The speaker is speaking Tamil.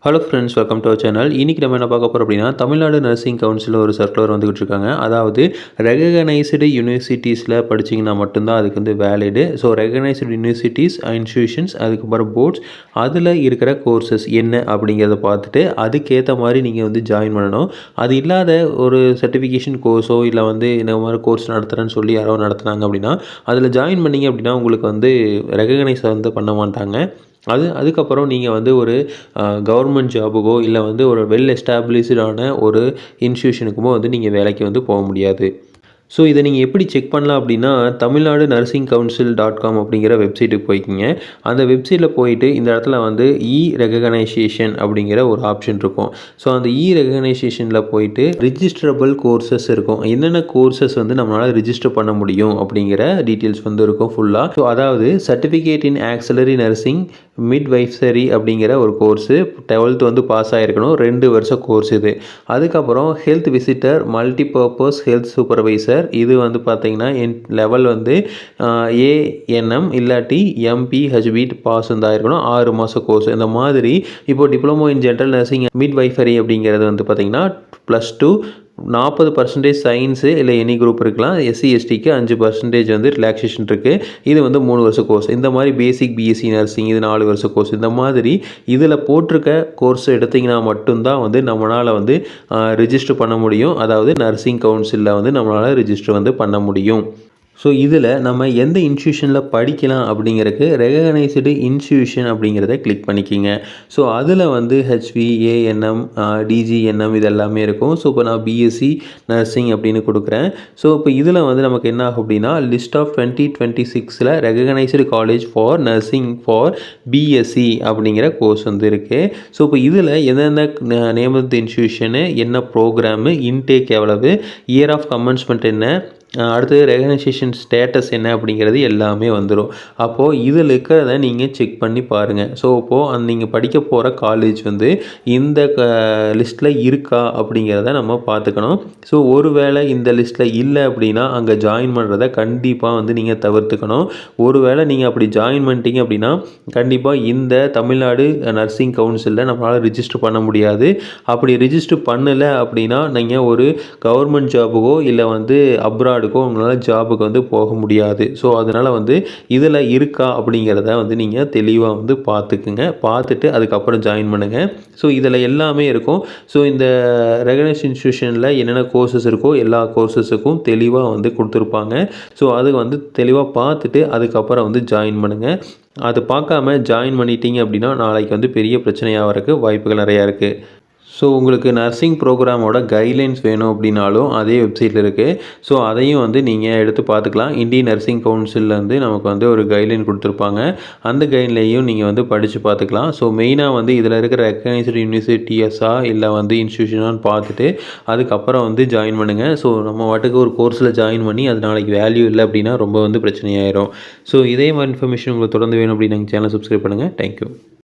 Hello friends, welcome to our channel. இன்றைக்கி நம்ம என்ன பார்க்க போகிறோம் அப்படின்னா, தமிழ்நாடு நர்சிங் கவுன்சிலில் ஒரு சர்க்குலர் வந்துகிட்டு இருக்காங்க. அதாவது ரெகனைஸ்டு யூனிவர்சிட்டிஸில் படிச்சிங்கன்னா மட்டும்தான் அதுக்கு வந்து valid. So recognised universities, institutions, அதுக்கப்புறம் போர்ட்ஸ், அதில் இருக்கிற கோர்சஸ் என்ன அப்படிங்கிறத பார்த்துட்டு அதுக்கேற்ற மாதிரி நீங்கள் வந்து ஜாயின் பண்ணணும். அது இல்லாத ஒரு சர்டிஃபிகேஷன் கோர்ஸோ இல்லை வந்து இந்த மாதிரி கோர்ஸ் நடத்துகிறேன்னு சொல்லி யாரோ நடத்துனாங்க அப்படின்னா அதில் ஜாயின் பண்ணிங்க அப்படின்னா உங்களுக்கு வந்து ரெகனைஸ் வந்து பண்ண மாட்டாங்க. அதுக்கப்புறம் நீங்கள் வந்து ஒரு கவர்மெண்ட் ஜாபுக்கோ இல்லை வந்து ஒரு வெல் எஸ்டாப்ளிஷ்டான ஒரு இன்ஸ்டியூஷனுக்குமோ வந்து நீங்கள் வேலைக்கு வந்து போக முடியாது. ஸோ இதை நீங்கள் எப்படி செக் பண்ணலாம் அப்படின்னா, தமிழ்நாடு நர்சிங் கவுன்சில் .com அப்படிங்கிற வெப்சைட்டுக்கு போய்க்கிங்க. அந்த வெப்சைட்டில் போயிட்டு இந்த இடத்துல வந்து ரெகனைசேஷன் அப்படிங்கிற ஒரு ஆப்ஷன் இருக்கும். ஸோ அந்த ரெகனைசேஷனில் போயிட்டு ரிஜிஸ்டரபிள் கோர்சஸ் இருக்கும். என்னென்ன கோர்சஸ் வந்து நம்மளால் ரிஜிஸ்டர் பண்ண முடியும் அப்படிங்கிற டீட்டெயில்ஸ் வந்து இருக்கும் ஃபுல்லாக. ஸோ அதாவது certificate in auxiliary nursing midwifery அப்படிங்கிற ஒரு கோர்ஸு 12th வந்து பாஸ் ஆகிருக்கணும். 2 வருஷம் கோர்ஸ் இது. அதுக்கப்புறம் health visitor multipurpose health supervisor, இது வந்து பார்த்தீங்கன்னா லெவல் வந்து ஏஎன்எம் இல்லாட்டி எம்பிஹெச்பி பாஸ் வந்து ஆகிருக்கணும். 6 மாதம் கோர்ஸ். இந்த மாதிரி இப்போ diploma in general nursing midwifery அப்படிங்கிறது வந்து பார்த்தீங்கன்னா +2 40% சயின்ஸு இல்லை எனி குரூப் இருக்கலாம். எஸ்சி எஸ்டிக்கு 5% வந்து ரிலாக்ஸேஷன் இருக்குது. இது வந்து 3 வருஷ கோர்ஸ். இந்த மாதிரி பேசிக் பிஎஸ்சி நர்சிங் இது 4 வருஷ கோர்ஸ். இந்த மாதிரி இதில் போட்டிருக்க கோர்ஸ் எடுத்திங்கன்னா மட்டும்தான் வந்து நம்மளால் வந்து ரிஜிஸ்டர் பண்ண முடியும். அதாவது நர்சிங் கவுன்சிலில் வந்து நம்மளால் ரிஜிஸ்டர் வந்து பண்ண முடியும். ஸோ இதில் நம்ம எந்த இன்ஸ்டியூஷனில் படிக்கலாம் அப்படிங்கிறதுக்கு ரெகனைஸ்டு இன்ஸ்டியூஷன் அப்படிங்கிறத கிளிக் பண்ணிக்கிங்க. ஸோ அதில் வந்து ஹெச்வி, ஏஎன்எம், டிஜிஎன்எம் இது எல்லாமே இருக்கும். ஸோ இப்போ நான் பிஎஸ்சி நர்சிங் அப்படின்னு கொடுக்குறேன். ஸோ இப்போ இதில் வந்து நமக்கு என்ன ஆகும் அப்படின்னா, list of 2026 recognised college for nursing for BSc அப்படிங்கிற கோர்ஸ் வந்து இருக்குது. ஸோ இப்போ இதில் எந்தெந்த நேம் ஆஃப் தி இன்ஸ்டியூஷனு, என்ன ப்ரோக்ராமு, இன்டேக் எவ்வளவு, இயர் ஆஃப் கமென்ஸ்மெண்ட் என்ன, அடுத்தது ரெகனைசேஷன் ஸ்டேட்டஸ் என்ன அப்படிங்கிறது எல்லாமே வந்துடும். அப்போது இதில் இருக்கிறத நீங்கள் செக் பண்ணி பாருங்கள். ஸோ இப்போது நீங்கள் படிக்க போகிற காலேஜ் வந்து இந்த லிஸ்ட்டில் இருக்கா அப்படிங்கிறத நம்ம பார்த்துக்கணும். ஸோ ஒருவேளை இந்த லிஸ்ட்டில் இல்லை அப்படின்னா அங்கே ஜாயின் பண்ணுறத கண்டிப்பாக வந்து நீங்கள் தவிர்த்துக்கணும். ஒருவேளை நீங்கள் அப்படி ஜாயின் பண்ணிட்டீங்க அப்படின்னா கண்டிப்பாக இந்த தமிழ்நாடு நர்சிங் கவுன்சிலில் நம்மளால் ரிஜிஸ்டர் பண்ண முடியாது. அப்படி ரிஜிஸ்டர் பண்ணலை அப்படின்னா நீங்கள் ஒரு கவர்மெண்ட் ஜாபுக்கோ இல்லை வந்து அப்ராட் உங்களால் ஜாபுக்கு வந்து போக முடியாது. ஸோ அதனால் வந்து இதில் இருக்கா அப்படிங்கிறத வந்து நீங்கள் தெளிவாக வந்து பார்த்துட்டு அதுக்கப்புறம் ஜாயின் பண்ணுங்கள். ஸோ இதில் எல்லாமே இருக்கும். ஸோ இந்த ரெகனைஸ்டு இன்ஸ்டியூஷனில் என்னென்ன கோர்சஸ் இருக்கோ எல்லா கோர்சஸுக்கும் தெளிவாக வந்து கொடுத்துருப்பாங்க. ஸோ அது வந்து தெளிவாக பார்த்துட்டு அதுக்கப்புறம் வந்து ஜாயின் பண்ணுங்கள். அது பார்க்காம ஜாயின் பண்ணிட்டீங்க அப்படின்னா நாளைக்கு வந்து பெரிய பிரச்சனையாகிறதுக்கு வாய்ப்புகள் நிறையா இருக்குது. ஸோ உங்களுக்கு நர்சிங் ப்ரோக்ராமோட கைட்லைன்ஸ் வேணும் அப்படின்னாலும் அதே வெப்சைட்டில் இருக்குது. ஸோ அதையும் வந்து நீங்கள் எடுத்து பார்த்துக்கலாம். இந்தியன் நர்சிங் கவுன்சில்லேருந்து நமக்கு வந்து ஒரு கைட்லைன் கொடுத்துருப்பாங்க. அந்த கைட்லைனையும் நீங்கள் வந்து படித்து பார்த்துக்கலாம். ஸோ மெயினாக வந்து இதில் இருக்கிற ரெகனைஸ்டு யூனிவர்சிட்டிஸா இல்லை வந்து இன்ஸ்டியூஷனான்னு பார்த்துட்டு அதுக்கப்புறம் வந்து ஜாயின் பண்ணுங்கள். ஸோ நம்ம வாட்டுக்கு ஒரு கோர்ஸில் ஜாயின் பண்ணி அது நாளைக்கு வேல்யூ இல்லை அப்படின்னா ரொம்ப வந்து பிரச்சனையாயிரும். ஸோ இதே மாதிரி இன்ஃபர்மேஷன் உங்களுக்கு தொடர்ந்து வேணும் அப்படின்னு எங்கள் சேனலை சப்ஸ்கிரைப் பண்ணுங்கள். தேங்க்யூ.